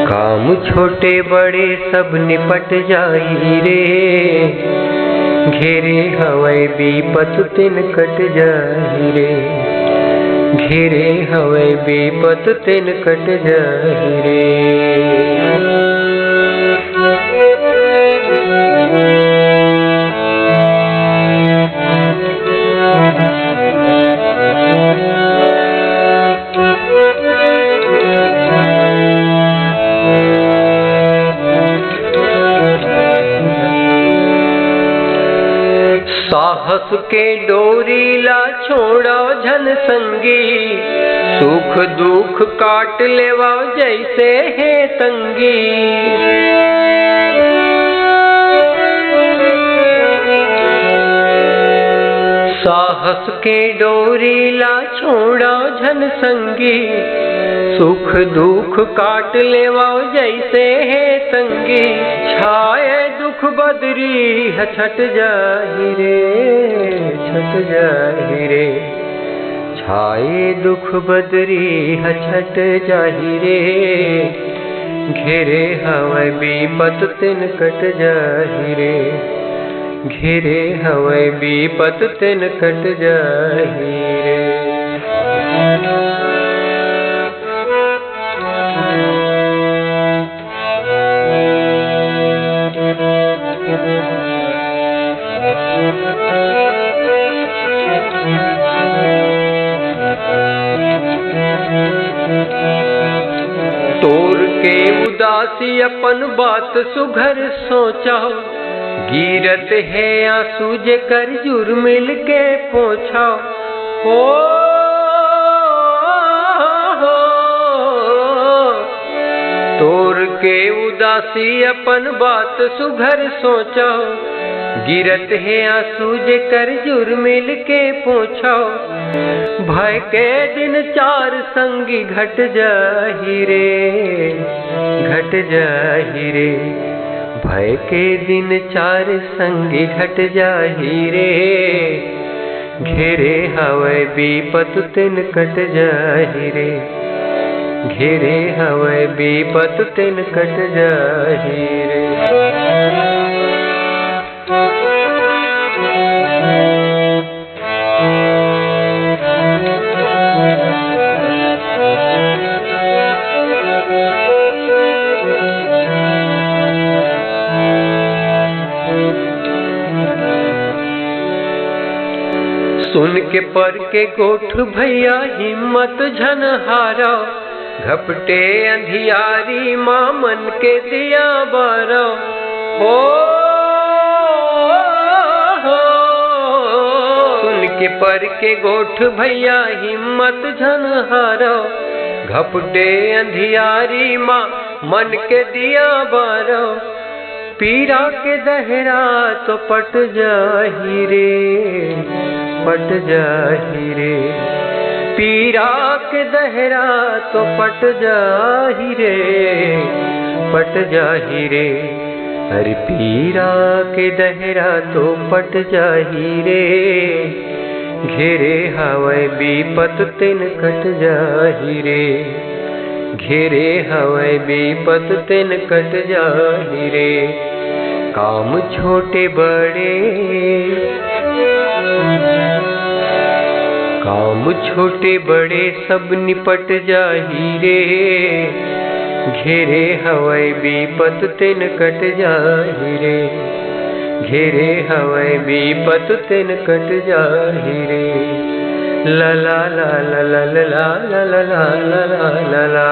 काम छोटे बड़े सब निपट जाई रे, घेरे हवै विपत तिन कट जाई रे, घेरे हवै विपत तिन कट जाई रे। साहस के डोरी ला छोड़ा झन संगी, सुख दुख काट लेवा जैसे है तंगी। साहस के डोरी ला छोड़ा झन संगी, सुख दुख काट लेवा जैसे है तंगी। छाए दुख बदरी है छट जाहि रे, छट जाहि रे, छाए दुख बदरी है छट जाहि रे, घेरे हवै विपत तिन कट जाहि रे, घेरे हवै विपत तिन कट जाहि रे। तोर के उदासी अपन बात सुघर सोचा, गिरत है आंसू जे कर जुर मिल के पोछा। हो तोर के उदासी अपन बात सुघर सोचा, गिरत है आंसू जे कर जुर मिल के पोछा। भय के दिन चार संगी घट जाहि रे, घट जाहि रे, भय के दिन चार संगी घट जाहि रे, घेरे हवै विपत तिन कट जाहि रे, घेरे हवै विपत तिन कट जाहि रे। सुन के पर के गोठ भैया हिम्मत झन हारा, घपटे अंधियारी माँ मन के दिया बारा। हो सुन के पर के गोठ भैया हिम्मत झन हारा, घपटे अंधियारी माँ मन के दिया बारा। पीरा के दहरा तो पट जाहि रे, पट जाहि रे, पीरा के दहरा तो पट जाहि रे, पट जाहि रे, अरे पीरा के दहरा तो पट जाहि रे, घेरे हवै विपत तिन कट जाहि रे, घेरे हवै विपत तिन कट जाहि रे। काम छोटे बड़े, काम छोटे बड़े सब निपट जाहि रे, घेरे हवै विपत तिन कट जाहि रे, घेरे हवै विपत तिन कट जाहि रे। ला ला ला ला ला ला ला ला ला ला ला ला ला।